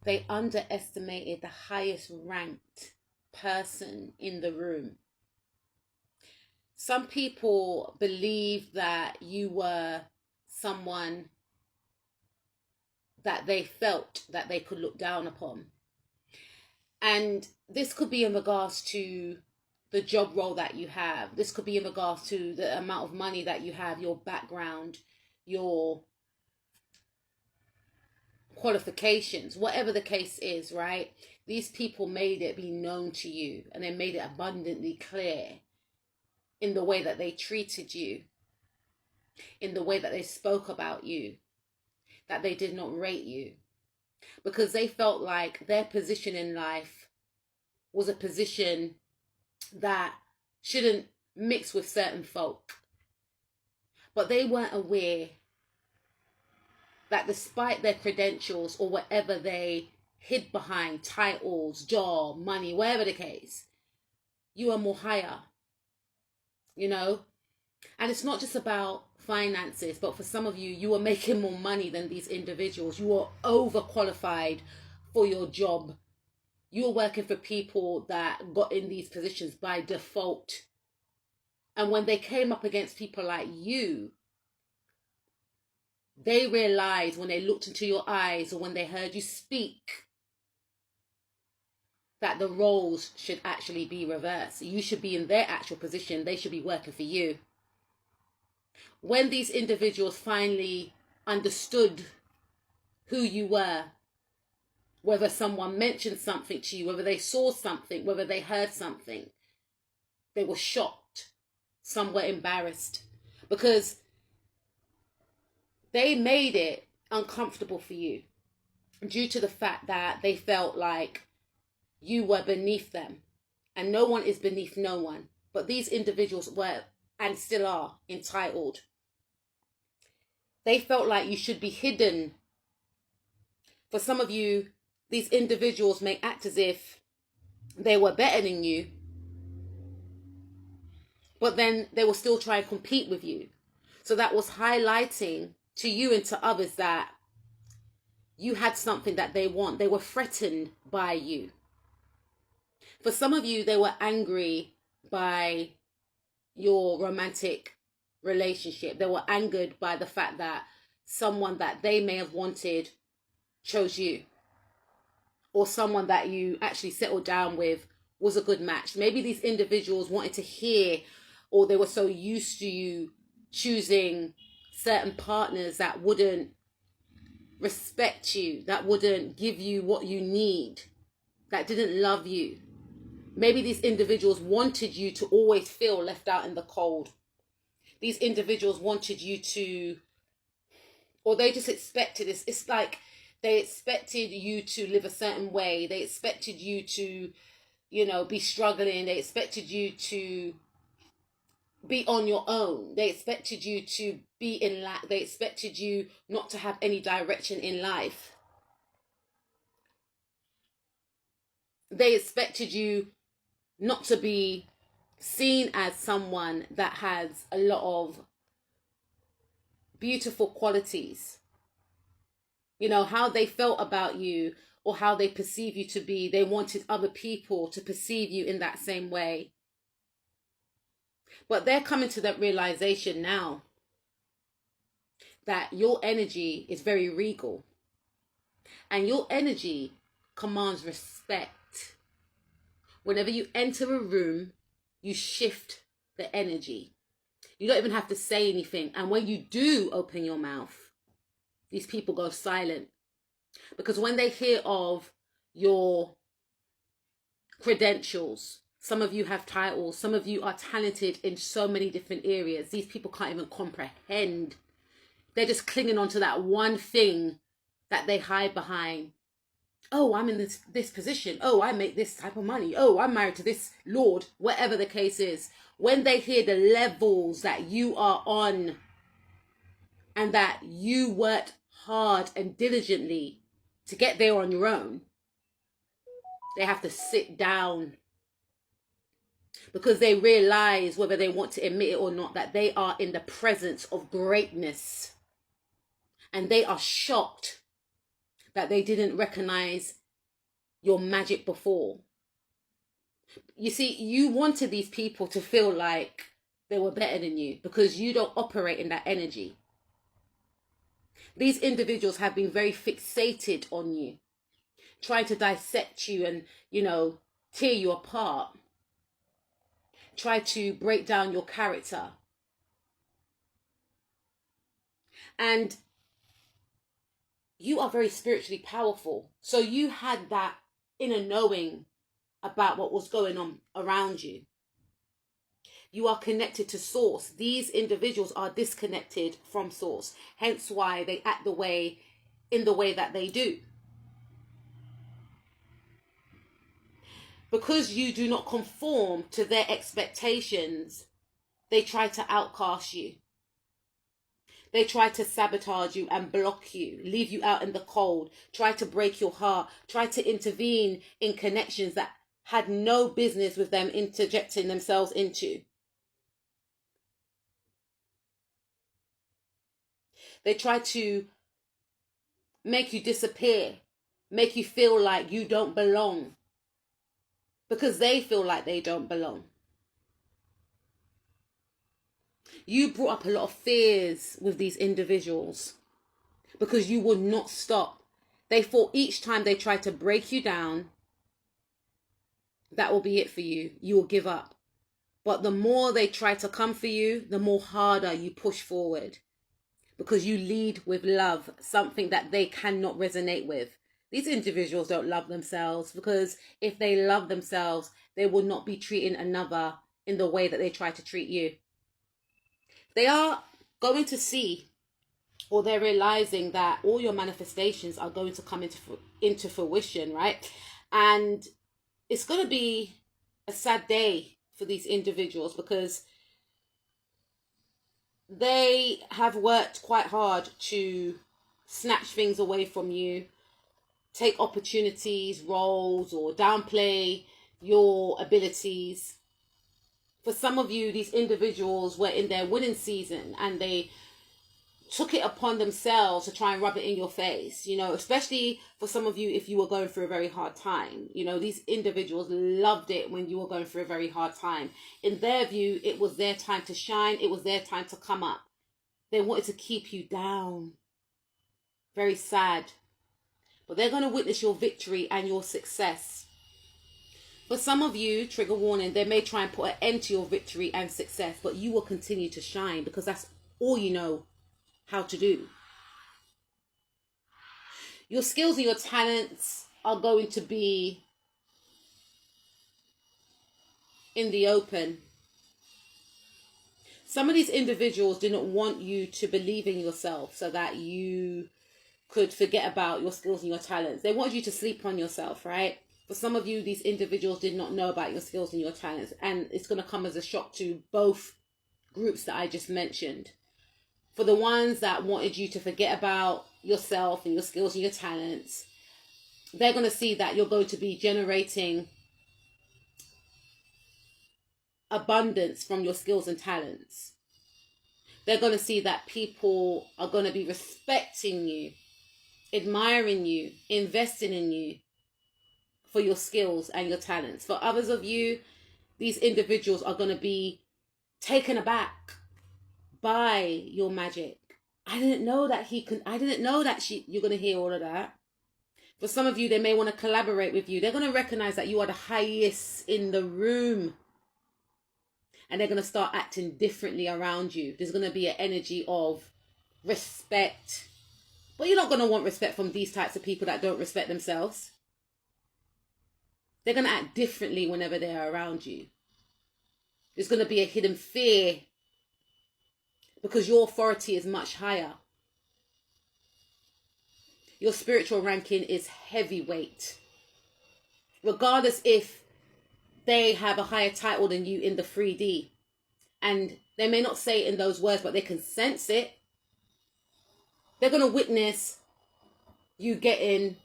They underestimated the highest ranked person in the room. Some people believed that you were someone that they felt that they could look down upon. And this could be in regards to the job role that you have. This could be in regards to the amount of money that you have, your background, your qualifications, whatever the case is, right? These people made it be known to you, and they made it abundantly clear in the way that they treated you, in the way that they spoke about you, that they did not rate you, because they felt like their position in life was a position that shouldn't mix with certain folk. But they weren't aware that despite their credentials or whatever they hid behind, titles, job, money, whatever the case, you are more higher, you know? And it's not just about finances, but for some of you, you are making more money than these individuals. You are overqualified for your job. You are working for people that got in these positions by default. And when they came up against people like you, they realized when they looked into your eyes or when they heard you speak that the roles should actually be reversed. You should be in their actual position. They should be working for you. When these individuals finally understood who you were, whether someone mentioned something to you, whether they saw something, whether they heard something, they were shocked. Some were embarrassed because they made it uncomfortable for you due to the fact that they felt like you were beneath them, and no one is beneath no one. But these individuals were and still are entitled. They felt like you should be hidden. For some of you, these individuals may act as if they were better than you, but then they will still try and compete with you. So that was highlighting to you and to others that you had something that they want. They were threatened by you. For some of you, they were angry by your romantic relationship. They were angered by the fact that someone that they may have wanted chose you, or someone that you actually settled down with was a good match. Maybe these individuals wanted to hear, or they were so used to you choosing certain partners that wouldn't respect you, that wouldn't give you what you need, that didn't love you. Maybe these individuals wanted you to always feel left out in the cold. These individuals wanted you to, or they just expected this. It's like they expected you to live a certain way. They expected you to, be struggling. They expected you to be on your own. They expected you to be in lack. They expected you not to have any direction in life. They expected you not to be seen as someone that has a lot of beautiful qualities. How they felt about you or how they perceive you to be. They wanted other people to perceive you in that same way. But they're coming to that realization now that your energy is very regal. And your energy commands respect. Whenever you enter a room, you shift the energy. You don't even have to say anything. And when you do open your mouth, these people go silent. Because when they hear of your credentials, some of you have titles, some of you are talented in so many different areas, these people can't even comprehend. They're just clinging on to that one thing that they hide behind. Oh, I'm in this position. Oh, I make this type of money. Oh, I'm married to this lord, whatever the case is. When they hear the levels that you are on and that you worked hard and diligently to get there on your own, they have to sit down because they realize, whether they want to admit it or not, that they are in the presence of greatness. And they are shocked that they didn't recognize your magic before. You see, you wanted these people to feel like they were better than you because you don't operate in that energy. These individuals have been very fixated on you, trying to dissect you and, tear you apart, try to break down your character. And you are very spiritually powerful. So you had that inner knowing about what was going on around you. You are connected to source. These individuals are disconnected from source. Hence why they act in the way that they do. Because you do not conform to their expectations, they try to outcast you. They try to sabotage you and block you, leave you out in the cold, try to break your heart, try to intervene in connections that had no business with them interjecting themselves into. They try to make you disappear, make you feel like you don't belong, because they feel like they don't belong. You brought up a lot of fears with these individuals because you would not stop. They thought each time they tried to break you down, that will be it for you. You will give up. But the more they try to come for you, the more harder you push forward because you lead with love, something that they cannot resonate with. These individuals don't love themselves because if they love themselves, they will not be treating another in the way that they try to treat you. They are going to see, or they're realizing that all your manifestations are going to come into fruition, right? And it's going to be a sad day for these individuals because they have worked quite hard to snatch things away from you, take opportunities, roles, or downplay your abilities. For some of you, these individuals were in their winning season and they took it upon themselves to try and rub it in your face, especially for some of you if you were going through a very hard time. These individuals loved it when you were going through a very hard time. In their view, it was their time to shine. It was their time to come up. They wanted to keep you down. Very sad. But they're going to witness your victory and your success. For some of you, trigger warning, they may try and put an end to your victory and success, but you will continue to shine because that's all you know how to do. Your skills and your talents are going to be in the open. Some of these individuals do not want you to believe in yourself so that you could forget about your skills and your talents. They want you to sleep on yourself, right? For some of you, these individuals did not know about your skills and your talents, and it's going to come as a shock to both groups that I just mentioned. For the ones that wanted you to forget about yourself and your skills and your talents, they're going to see that you're going to be generating abundance from your skills and talents. They're going to see that people are going to be respecting you, admiring you, investing in you for your skills and your talents. For others of you, these individuals are going to be taken aback by your magic. I didn't know that you're going to hear all of that. For some of you, they may want to collaborate with you. They're going to recognize that you are the highest in the room. And they're going to start acting differently around you. There's going to be an energy of respect. But you're not going to want respect from these types of people that don't respect themselves. They're going to act differently whenever they're around you. There's going to be a hidden fear because your authority is much higher. Your spiritual ranking is heavyweight. Regardless if they have a higher title than you in the 3D. And they may not say it in those words, but they can sense it. They're going to witness you getting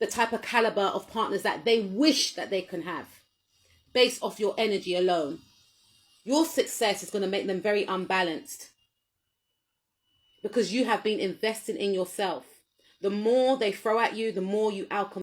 the type of caliber of partners that they wish that they can have based off your energy alone. Your success is going to make them very unbalanced because you have been investing in yourself. The more they throw at you, the more you outcompete.